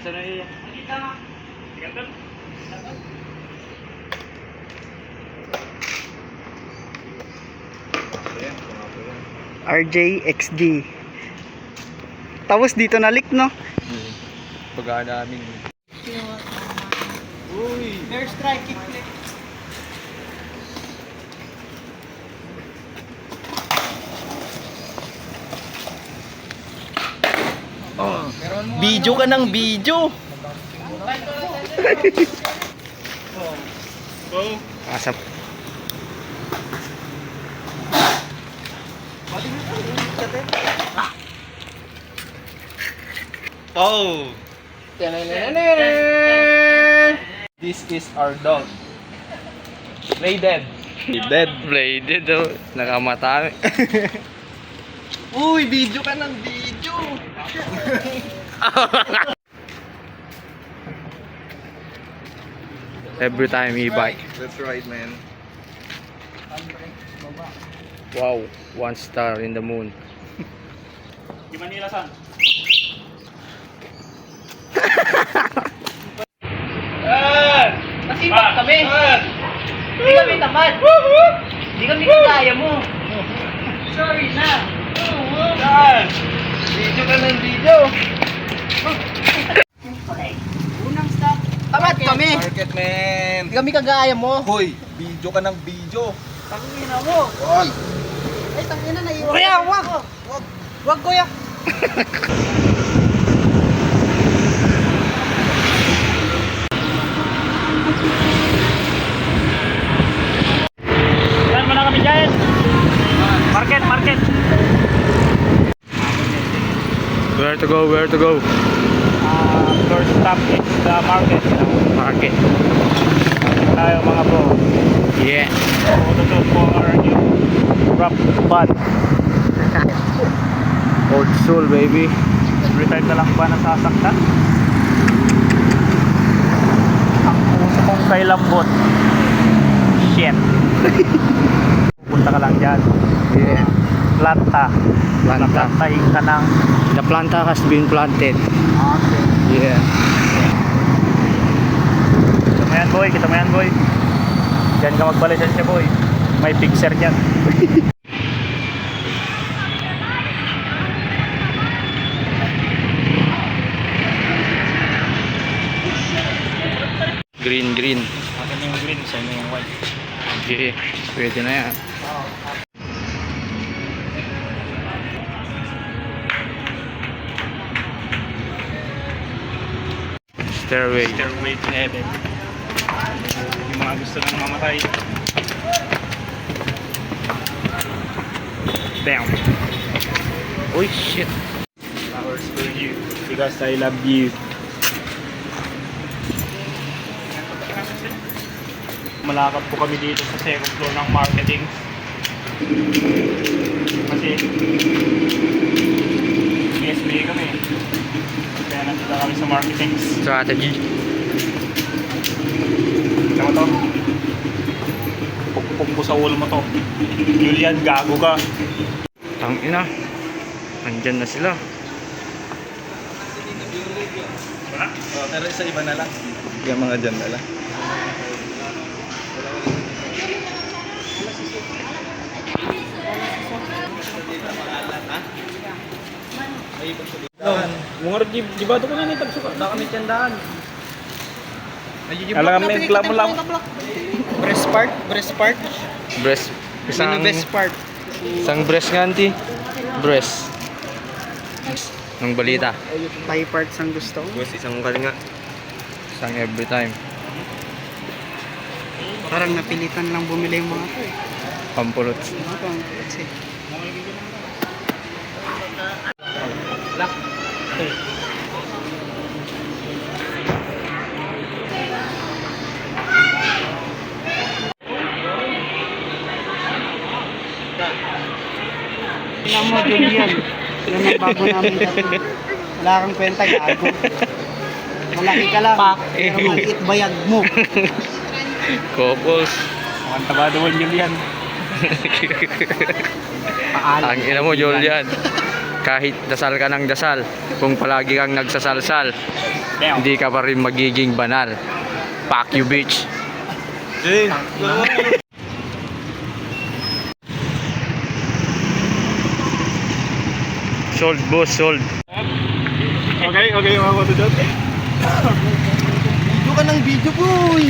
Asa na iya? RJXD. Tapos dito na leak, no? Pagkaan namin. Uy! Air strike, kickflip. Oh, video ka ng video. Asap. Oh. This is our dog. Bladed. Bladed, oh. Nakamatami. Uy, video ka ng video. Every time e-bike. That's right, man. Wow, 1 star in the moon. Di Manila san? Masipag kami. Hindi kami tamad. Hindi kami kagaya mo. Sorry na. Video ka ng video. Unang stop. Tamad kami. Market, man. Hindi kami kagaya mo. Hoy, video ka ng video. Tangina mo. Wag. Ay, tangina na iwan. Kuya, wag. Wag, kuya. Saan mo na kami dyan? Market, market. Where to go? Where to go? First stop is the market. Market. Tayo mga bro. Yeah. Photo shoot for our new rock band. Old soul, baby. Every time na lang ba nasasaktan? Ang puso kong kay lambot. Shit. Punta ka lang dyan. Yeah. Planta. Planta. Naplantahin ka ng The planta has been planted. Yeah. Kita mo yan boy, kita mo yan boy. Diyan ka magbalisan siya boy. May fixer dyan. Green, green. Akin yung green, sa inyo yung white. Okay, pwede na yan. Stairway. Stairway to heaven. Yung mga gusto nang mamatay. Damn. Uy, shit. Flowers for you. Because I love you. Malakad po kami dito sa second floor ng marketing. Kasi ESBA kami. Kaya nandito kami sa marketing. Strategy. Alam mo to? Pukpuk ko sa ulo mo to. Julian, gago ka. Tangina. Andyan na sila. Wala? Oh, pero sa iba na lang. Yung mga dyan na lang. Mga jibado ko na ni tagsuka. Baka may tiyandaan. Alam kami, reklamo lang. Breast part? Breast part? Breast. Isang best part. Isang breast nga, auntie. Breast. Ng balita. Thigh parts ang gusto ko. Boss, isang kalinga. Isang every time. Parang napilitan lang bumili yung mga to eh. Pampulot. Ano to ang kasi. Tingnan mo, Julian. Yan ang bago namin dati. Wala kang kwenta, gago. Malaki ka lang, pero maliit bayag mo. Couples. Mukhang tabado mo, Julian. Paalam. Ang ina mo, Julian. Kahit dasal ka ng dasal, kung palagi kang nagsasalsal, hindi ka pa rin magiging banal. Fuck you, bitch. Sold, boss, sold. Okay, mga kotodot. Video ka ng video, boy.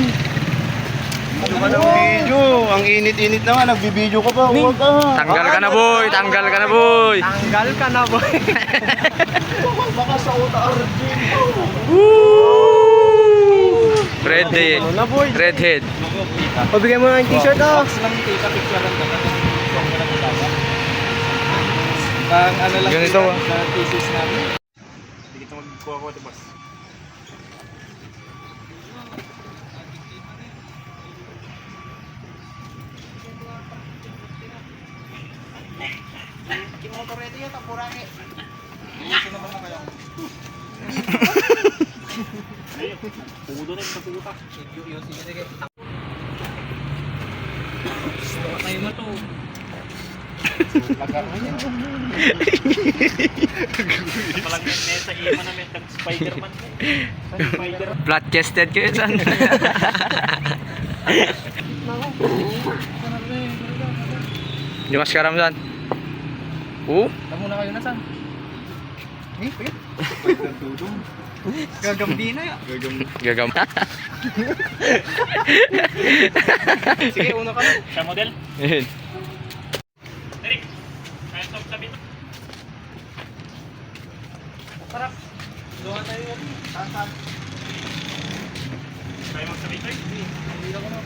Ano ka ng video? Ang init-init naman, nagbibideo ka pa. Huwag ka. Tanggal ka na, boy. Tanggal ka na, boy. Tanggal ka na, boy. Baka sa uta Arjun. Redhead. Redhead. Pabigay mo ng t-shirt, oh. Ganito, Hindi kita magkuha ko ito, boss. Pudo na yung puta. Sige. Tayo mo to. Palang yan sa ima namin, Spider-Man. Spider-Man. Flat-chested kayo, san? Dimas karam, san? Tamo na kayo na, san? Gagamdi na, ya. Gagam. Sige, una ka na. Siya model? Ayun. Derek, kaya stop sabi ito. Sarap. Doon tayo yan. Saan? Kaya magsabi ito eh. Hindi ako na.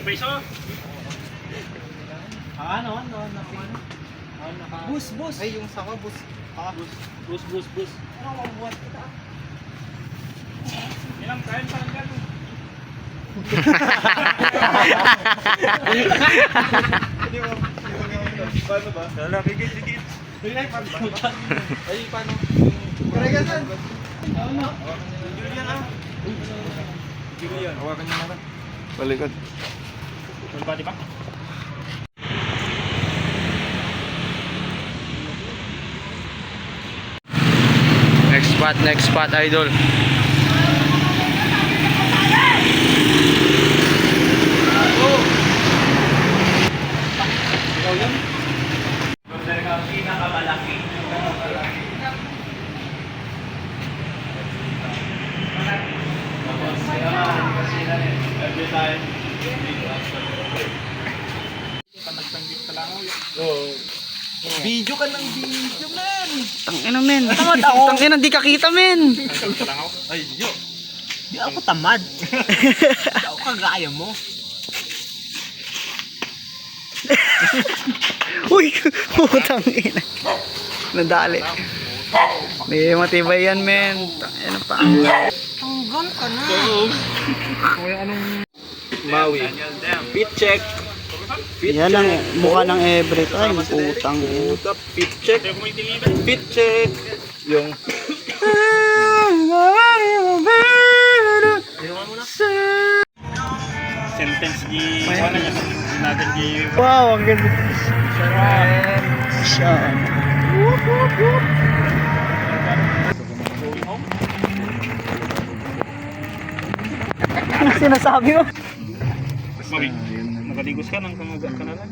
Peso. Ano? Bus. Ay, yung saka, bus. Bus. Ano, mabuhat kita. Ilang kain parang gano'n. Paano ba? Lala, bigit. Ay, paano? Kaya ka saan? Julian, ah. Julian, hawakan niyo naman. Balikod. Full body ba? Next spot, idol. Video ka ng video, man. Tangina men. Tamad ako. Tangina di ka kita men. Ay, yo. Di ako tamad. Di ako kagaya mo. Uy, putang ina. Nadali. Di matibay yan men. Tangina pa. Tanggal ka na. Maui. Fit check. Yan ang mukha ng every time. Putang ina. Fit check. Fit check. Yung Sentence di sana niya. Sinagan di. Wow, ang ganda. Siya. Ano sinasabi mo? Mabi. Nakaligos ka ng kanalan.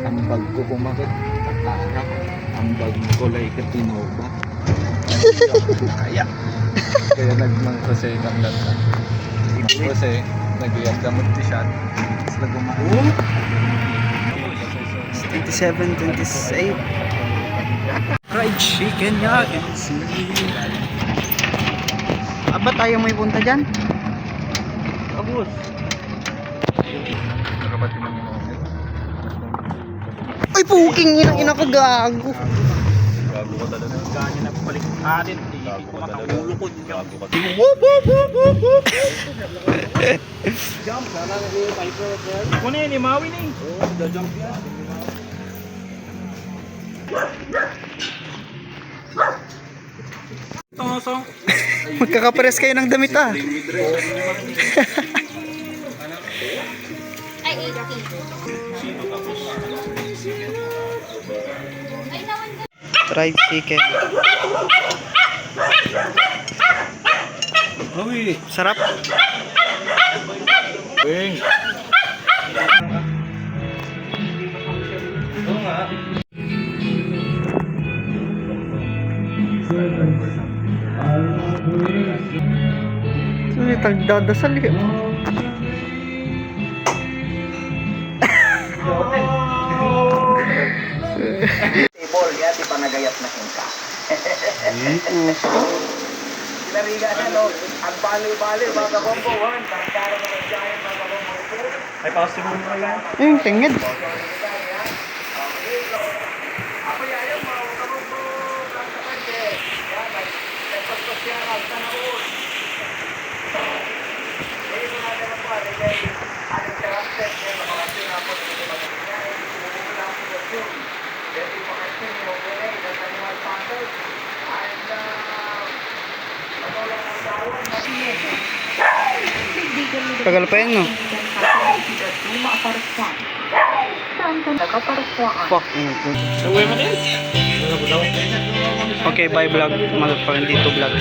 ambag ko kumakit. Tatarap. Ambag ko like katinoba. Kaya. Kaya nagmangkose kang lata. Kasi nag-iyak gamot di siya. Tapos nagumahal. 27, 28. Fried chicken yan. Aba tayo may punta dyan? Abos. Nakabati mo yung mga. Ay puking ina ka gago. Gago ka talaga. Ganyan na balik atin. Hindi ko makakulo ko. Gago ka. Jump. Kuno yan, imawi na eh. Jump yan. Tong. Magkakapares kayo ng damit ah. Ay, 80. Ay, naman ka. Fried chicken. Sarap. Ay, tagdadasal eh. Table, kaya di pa nagayat na hinka. Sinariga na, no? Ang bali-bali, mga kabombohan. Pagkara na magkain, mga kabombohan. Ay, positive mo na lang. Ayun, tingid. Ako yayo, mga kabombohan. Plantakan din. Yan, nagpagpasyan ang tanawon. Eh, mga kabombohan, aling karakter, mga sinapot, mga sinapot, Jadi pengantin yang boleh dan tanyaan pantai ada penolong kawan masih Tagal pa yun, no? Fuck. Okay, bye vlog. Motherfucking dito vlog.